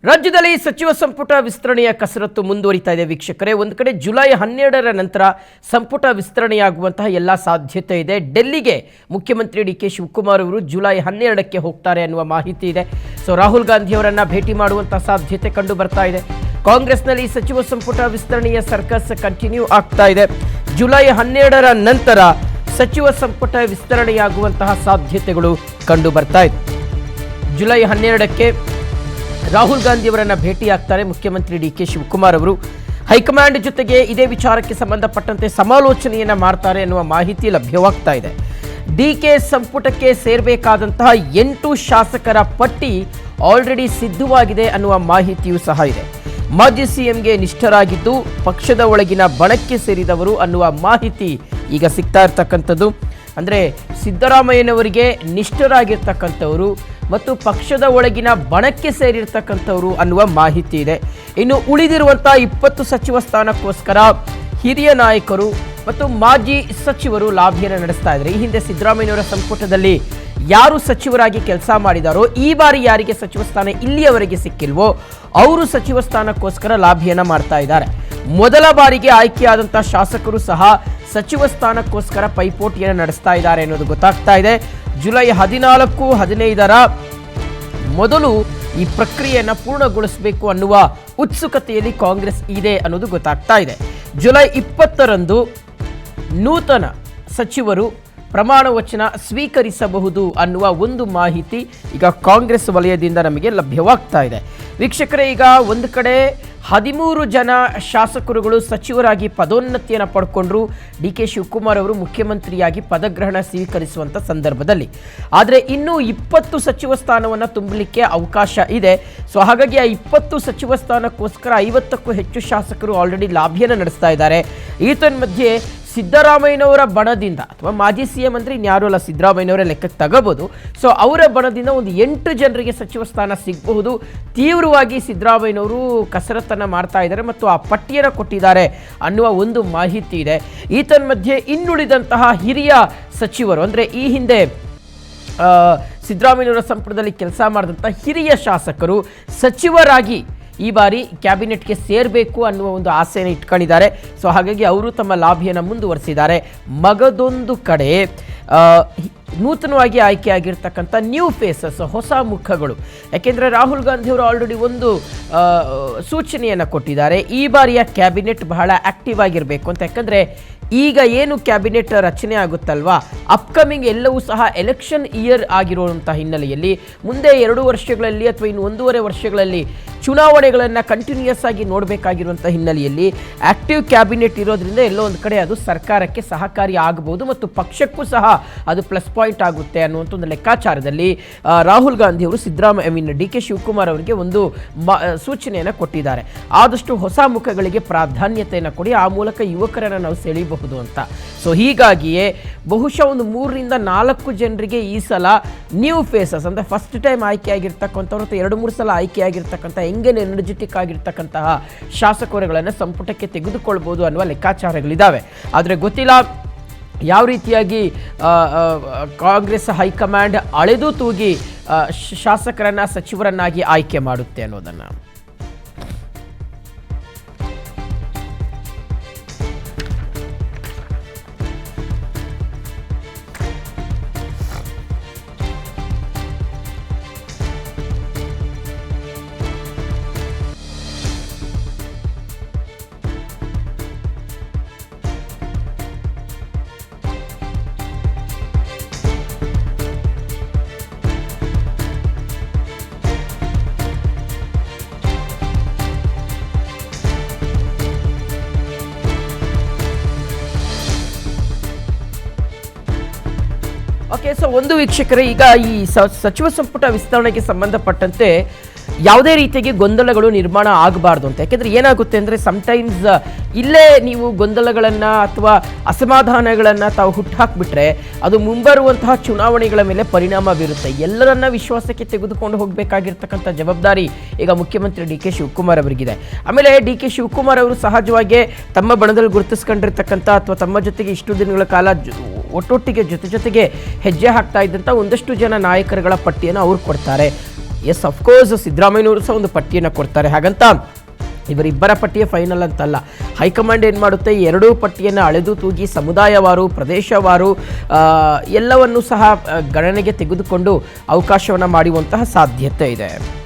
ರಾಜ್ಯದಲ್ಲಿ ಸಚಿವ ಸಂಪುಟ ವಿಸ್ತರಣೆಯ ಕಸರತ್ತು ಮುಂದುವರಿತಾ ಇದೆ ವೀಕ್ಷಕರೇ. ಒಂದು ಕಡೆ ಜುಲೈ 12ರ ನಂತರ ಸಂಪುಟ ವಿಸ್ತರಣೆಯಾಗುವಂತಹ ಎಲ್ಲ ಸಾಧ್ಯತೆ ಇದೆ. ಡೆಲ್ಲಿಗೆ ಮುಖ್ಯಮಂತ್ರಿ ಡಿ ಕೆ ಶಿವಕುಮಾರ್ ಅವರು ಜುಲೈ 12ಕ್ಕೆ ಹೋಗ್ತಾರೆ ಅನ್ನುವ ಮಾಹಿತಿ ಇದೆ. ಸೊ ರಾಹುಲ್ ಗಾಂಧಿ ಅವರನ್ನ ಭೇಟಿ ಮಾಡುವಂತಹ ಸಾಧ್ಯತೆ ಕಂಡು ಬರ್ತಾ ಇದೆ. ಕಾಂಗ್ರೆಸ್ನಲ್ಲಿ ಸಚಿವ ಸಂಪುಟ ವಿಸ್ತರಣೆಯ ಸರ್ಕಸ್ ಕಂಟಿನ್ಯೂ ಆಗ್ತಾ ಇದೆ. ಜುಲೈ 12ರ ನಂತರ ಸಚಿವ ಸಂಪುಟ ವಿಸ್ತರಣೆಯಾಗುವಂತಹ ಸಾಧ್ಯತೆಗಳು ಕಂಡು ಬರ್ತಾ ಇದೆ. ಜುಲೈ 12ಕ್ಕೆ ರಾಹುಲ್ ಗಾಂಧಿ ಅವರನ್ನ ಭೇಟಿಯಾಗ್ತಾರೆ ಮುಖ್ಯಮಂತ್ರಿ ಡಿ ಕೆ ಶಿವಕುಮಾರ್ ಅವರು. ಹೈಕಮಾಂಡ್ ಜೊತೆಗೆ ಇದೇ ವಿಚಾರಕ್ಕೆ ಸಂಬಂಧಪಟ್ಟಂತೆ ಸಮಾಲೋಚನೆಯನ್ನ ಮಾಡ್ತಾರೆ ಎನ್ನುವ ಮಾಹಿತಿ ಲಭ್ಯವಾಗ್ತಾ ಇದೆ. ಡಿ ಕೆ ಸಂಪುಟಕ್ಕೆ ಸೇರಬೇಕಾದಂತಹ 8 ಶಾಸಕರ ಪಟ್ಟಿ ಆಲ್ರೆಡಿ ಸಿದ್ಧವಾಗಿದೆ ಅನ್ನುವ ಮಾಹಿತಿಯೂ ಸಹ ಇದೆ. ಮಾಜಿ ಸಿಎಂಗೆ ನಿಷ್ಠರಾಗಿದ್ದು ಪಕ್ಷದ ಒಳಗಿನ ಬಣಕ್ಕೆ ಸೇರಿದವರು ಅನ್ನುವ ಮಾಹಿತಿ ಈಗ ಸಿಗ್ತಾ ಇರ್ತಕ್ಕಂಥದ್ದು. ಅಂದರೆ ಸಿದ್ದರಾಮಯ್ಯನವರಿಗೆ ನಿಷ್ಠರಾಗಿರ್ತಕ್ಕಂಥವರು ಮತ್ತು ಪಕ್ಷದ ಒಳಗಿನ ಬಣಕ್ಕೆ ಸೇರಿರ್ತಕ್ಕಂಥವರು ಅನ್ನುವ ಮಾಹಿತಿ ಇದೆ. ಇನ್ನು ಉಳಿದಿರುವಂಥ 20 ಸಚಿವ ಸ್ಥಾನಕ್ಕೋಸ್ಕರ ಹಿರಿಯ ನಾಯಕರು ಮತ್ತು ಮಾಜಿ ಸಚಿವರು ಲಾಭಿಯನ್ನು ನಡೆಸ್ತಾ ಇದ್ದಾರೆ. ಈ ಹಿಂದೆ ಸಿದ್ದರಾಮಯ್ಯನವರ ಸಂಪುಟದಲ್ಲಿ ಯಾರು ಸಚಿವರಾಗಿ ಕೆಲಸ ಮಾಡಿದಾರೋ ಈ ಬಾರಿ ಯಾರಿಗೆ ಸಚಿವ ಸ್ಥಾನ ಇಲ್ಲಿಯವರೆಗೆ ಸಿಕ್ಕಿಲ್ವೋ ಅವರು ಸಚಿವ ಸ್ಥಾನಕ್ಕೋಸ್ಕರ ಲಾಭಿಯನ್ನು ಮಾಡ್ತಾ ಇದ್ದಾರೆ. ಮೊದಲ ಬಾರಿಗೆ ಆಯ್ಕೆಯಾದಂಥ ಶಾಸಕರು ಸಹ ಸಚಿವ ಸ್ಥಾನಕ್ಕೋಸ್ಕರ ಪೈಪೋಟಿಯನ್ನು ನಡೆಸ್ತಾ ಇದ್ದಾರೆ ಅನ್ನೋದು ಗೊತ್ತಾಗ್ತಾ ಇದೆ. ಜುಲೈ 14, 15ರ ಮೊದಲು ಈ ಪ್ರಕ್ರಿಯೆಯನ್ನು ಪೂರ್ಣಗೊಳಿಸಬೇಕು ಅನ್ನುವ ಉತ್ಸುಕತೆಯಲ್ಲಿ ಕಾಂಗ್ರೆಸ್ ಇದೆ ಅನ್ನೋದು ಗೊತ್ತಾಗ್ತಾ ಇದೆ. ಜುಲೈ 20ರಂದು ನೂತನ ಸಚಿವರು ಪ್ರಮಾಣ ವಚನ ಸ್ವೀಕರಿಸಬಹುದು ಅನ್ನುವ ಒಂದು ಮಾಹಿತಿ ಈಗ ಕಾಂಗ್ರೆಸ್ ವಲಯದಿಂದ ನಮಗೆ ಲಭ್ಯವಾಗ್ತಾ ಇದೆ. ವೀಕ್ಷಕರೇ, ಈಗ ಒಂದು ಕಡೆ 13 ಜನ ಶಾಸಕರುಗಳು ಸಚಿವರಾಗಿ ಪದೋನ್ನತಿಯನ್ನು ಪಡ್ಕೊಂಡ್ರು ಡಿ ಕೆ ಶಿವಕುಮಾರ್ ಅವರು ಮುಖ್ಯಮಂತ್ರಿಯಾಗಿ ಪದಗ್ರಹಣ ಸ್ವೀಕರಿಸುವಂಥ ಸಂದರ್ಭದಲ್ಲಿ. ಆದರೆ ಇನ್ನೂ 20 ಸಚಿವ ಸ್ಥಾನವನ್ನು ತುಂಬಲಿಕ್ಕೆ ಅವಕಾಶ ಇದೆ. ಸೊ ಹಾಗಾಗಿ ಆ 20 ಸಚಿವ ಸ್ಥಾನಕ್ಕೋಸ್ಕರ 50ಕ್ಕೂ ಹೆಚ್ಚು ಶಾಸಕರು ಆಲ್ರೆಡಿ ಲಾಭಿಯನ್ನು ನಡೆಸ್ತಾ ಇದ್ದಾರೆ. ಮಧ್ಯೆ ಸಿದ್ದರಾಮಯ್ಯನವರ ಬಣದಿಂದ ಅಥವಾ ಮಾಜಿ ಸಿಎಂ ಅಂದರೆ ಇನ್ಯಾರು ಅಲ್ಲ, ಸಿದ್ದರಾಮಯ್ಯನವರ ಲೆಕ್ಕಕ್ಕೆ ತಗೋಬಹುದು. ಸೊ ಅವರ ಬಣದಿಂದ ಒಂದು 8 ಜನರಿಗೆ ಸಚಿವ ಸ್ಥಾನ ಸಿಗಬಹುದು. ತೀವ್ರವಾಗಿ ಸಿದ್ದರಾಮಯ್ಯನವರು ಕಸರತ್ತನ್ನು ಮಾಡ್ತಾ ಇದ್ದಾರೆ ಮತ್ತು ಆ ಪಟ್ಟಿಯನ್ನು ಕೊಟ್ಟಿದ್ದಾರೆ ಅನ್ನುವ ಒಂದು ಮಾಹಿತಿ ಇದೆ. ಮಧ್ಯೆ ಇನ್ನುಳಿದಂತಹ ಹಿರಿಯ ಸಚಿವರು ಅಂದರೆ ಈ ಹಿಂದೆ ಸಿದ್ದರಾಮಯ್ಯನವರ ಸಂಪುಟದಲ್ಲಿ ಕೆಲಸ ಮಾಡಿದಂಥ ಹಿರಿಯ ಶಾಸಕರು ಸಚಿವರಾಗಿ ಈ ಬಾರಿ ಕ್ಯಾಬಿನೆಟ್ಗೆ ಸೇರಬೇಕು ಅನ್ನುವ ಒಂದು ಆಸೆಯನ್ನು ಇಟ್ಕೊಂಡಿದ್ದಾರೆ. ಸೊ ಹಾಗಾಗಿ ಅವರು ತಮ್ಮ ಲಾಭಿಯನ್ನು ಮುಂದುವರಿಸಿದ್ದಾರೆ. ಮಗದೊಂದು ಕಡೆ ನೂತನವಾಗಿ ಆಯ್ಕೆಯಾಗಿರ್ತಕ್ಕಂಥ ನ್ಯೂ ಫೇಸಸ್, ಹೊಸ ಮುಖಗಳು. ಯಾಕೆಂದರೆ ರಾಹುಲ್ ಗಾಂಧಿ ಅವರು ಆಲ್ರೆಡಿ ಒಂದು ಸೂಚನೆಯನ್ನು ಕೊಟ್ಟಿದ್ದಾರೆ. ಈ ಬಾರಿಯ ಕ್ಯಾಬಿನೆಟ್ ಬಹಳ ಆಕ್ಟಿವ್ ಆಗಿರಬೇಕು ಅಂತ. ಯಾಕಂದರೆ ಈಗ ಏನು ಕ್ಯಾಬಿನೆಟ್ ರಚನೆ ಆಗುತ್ತಲ್ವಾ, ಅಪ್ಕಮಿಂಗ್ ಎಲ್ಲವೂ ಸಹ ಎಲೆಕ್ಷನ್ ಇಯರ್ ಆಗಿರುವಂಥ ಹಿನ್ನೆಲೆಯಲ್ಲಿ ಮುಂದೆ 2 ವರ್ಷಗಳಲ್ಲಿ ಅಥವಾ ಇನ್ನು 1.5 ವರ್ಷಗಳಲ್ಲಿ ಚುನಾವಣೆಗಳನ್ನು ಕಂಟಿನ್ಯೂಯಸ್ ಆಗಿ ನೋಡಬೇಕಾಗಿರುವಂಥ ಹಿನ್ನೆಲೆಯಲ್ಲಿ ಆಕ್ಟಿವ್ ಕ್ಯಾಬಿನೆಟ್ ಇರೋದ್ರಿಂದ ಎಲ್ಲೋ ಒಂದು ಕಡೆ ಅದು ಸರ್ಕಾರಕ್ಕೆ ಸಹಕಾರಿ ಆಗಬಹುದು ಮತ್ತು ಪಕ್ಷಕ್ಕೂ ಸಹ ಅದು ಪ್ಲಸ್ ಪಾಯಿಂಟ್ ಆಗುತ್ತೆ ಅನ್ನುವಂಥ ಒಂದು ಲೆಕ್ಕಾಚಾರದಲ್ಲಿ ರಾಹುಲ್ ಗಾಂಧಿ ಅವರು ಡಿ ಕೆ ಶಿವಕುಮಾರ್ ಅವರಿಗೆ ಒಂದು ಸೂಚನೆಯನ್ನು ಕೊಟ್ಟಿದ್ದಾರೆ. ಆದಷ್ಟು ಹೊಸ ಮುಖಗಳಿಗೆ ಪ್ರಾಧಾನ್ಯತೆಯನ್ನು ಕೊಡಿ, ಆ ಮೂಲಕ ಯುವಕರನ್ನು ನಾವು ಸೆಳೆಯಬಹುದು ಅಂತ. ಸೊ ಹೀಗಾಗಿಯೇ ಬಹುಶಃ ಒಂದು 3 ರಿಂದ 4 ಜನರಿಗೆ ಈ ಸಲ ನ್ಯೂ ಫೇಸಸ್ ಅಂದರೆ ಫಸ್ಟ್ ಟೈಮ್ ಆಯ್ಕೆಯಾಗಿರ್ತಕ್ಕಂಥವ್ರು ಅಥವಾ 2-3 ಸಲ ಆಯ್ಕೆಯಾಗಿರ್ತಕ್ಕಂಥ ಎಂಗನ್ ಎನರ್ಜೆಟಿಕ್ ಆಗಿರ್ತಕ್ಕಂತಹ ಶಾಸಕರುಗಳನ್ನು ಸಂಪುಟಕ್ಕೆ ತೆಗೆದುಕೊಳ್ಬೋದು ಅನ್ನುವ ಲೆಕ್ಕಾಚಾರಗಳಿದ್ದಾವೆ. ಆದರೆ ಗೊತ್ತಿಲ್ಲ ಯಾವ ರೀತಿಯಾಗಿ ಕಾಂಗ್ರೆಸ್ ಹೈಕಮಾಂಡ್ ಅಳೆದು ತೂಗಿ ಶಾಸಕರನ್ನು ಸಚಿವರನ್ನಾಗಿ ಆಯ್ಕೆ ಮಾಡುತ್ತೆ ಅನ್ನೋದನ್ನು. ಓಕೆ, ಸೊ ಒಂದು ವೀಕ್ಷಕರೇ, ಈಗ ಈ ಸಚಿವ ಸಂಪುಟ ವಿಸ್ತರಣೆಗೆ ಸಂಬಂಧಪಟ್ಟಂತೆ ಯಾವುದೇ ರೀತಿಯಾಗಿ ಗೊಂದಲಗಳು ನಿರ್ಮಾಣ ಆಗಬಾರ್ದು ಅಂತ. ಯಾಕೆಂದರೆ ಏನಾಗುತ್ತೆ ಅಂದರೆ ಸಮ್ಟೈಮ್ಸ್ ಇಲ್ಲೇ ನೀವು ಗೊಂದಲಗಳನ್ನು ಅಥವಾ ಅಸಮಾಧಾನಗಳನ್ನು ತಾವು ಹುಟ್ಟುಹಾಕ್ಬಿಟ್ರೆ ಅದು ಮುಂಬರುವಂತಹ ಚುನಾವಣೆಗಳ ಮೇಲೆ ಪರಿಣಾಮ ಬೀರುತ್ತೆ. ಎಲ್ಲರನ್ನ ವಿಶ್ವಾಸಕ್ಕೆ ತೆಗೆದುಕೊಂಡು ಹೋಗಬೇಕಾಗಿರ್ತಕ್ಕಂಥ ಜವಾಬ್ದಾರಿ ಈಗ ಮುಖ್ಯಮಂತ್ರಿ ಡಿ ಕೆ ಶಿವಕುಮಾರ್ ಅವರಿಗಿದೆ. ಆಮೇಲೆ ಡಿ ಕೆ ಶಿವಕುಮಾರ್ ಅವರು ಸಹಜವಾಗಿ ತಮ್ಮ ಬಣದಲ್ಲಿ ಗುರುತಿಸ್ಕೊಂಡಿರ್ತಕ್ಕಂಥ ಅಥವಾ ತಮ್ಮ ಜೊತೆಗೆ ಇಷ್ಟು ದಿನಗಳ ಕಾಲ ಒಟ್ಟೊಟ್ಟಿಗೆ ಜೊತೆಗೆ ಹೆಜ್ಜೆ ಹಾಕ್ತಾ ಇದ್ದಂಥ ಒಂದಷ್ಟು ಜನ ನಾಯಕರುಗಳ ಪಟ್ಟಿಯನ್ನು ಅವ್ರು ಕೊಡ್ತಾರೆ. ಎಸ್ ಅಫ್ಕೋರ್ಸ್ ಸಿದ್ದರಾಮಯ್ಯನವರು ಸಹ ಒಂದು ಪಟ್ಟಿಯನ್ನು ಕೊಡ್ತಾರೆ. ಹಾಗಂತ ಇವರಿಬ್ಬರ ಪಟ್ಟಿಯ ಫೈನಲ್ ಅಂತಲ್ಲ. ಹೈಕಮಾಂಡ್ ಏನು ಮಾಡುತ್ತೆ, ಎರಡೂ ಪಟ್ಟಿಯನ್ನು ಅಳೆದು ತೂಗಿ ಸಮುದಾಯವಾರು, ಪ್ರದೇಶವಾರು ಎಲ್ಲವನ್ನೂ ಸಹ ಗಣನೆಗೆ ತೆಗೆದುಕೊಂಡು ಅವಕಾಶವನ್ನು ಮಾಡುವಂತಹ ಸಾಧ್ಯತೆ ಇದೆ.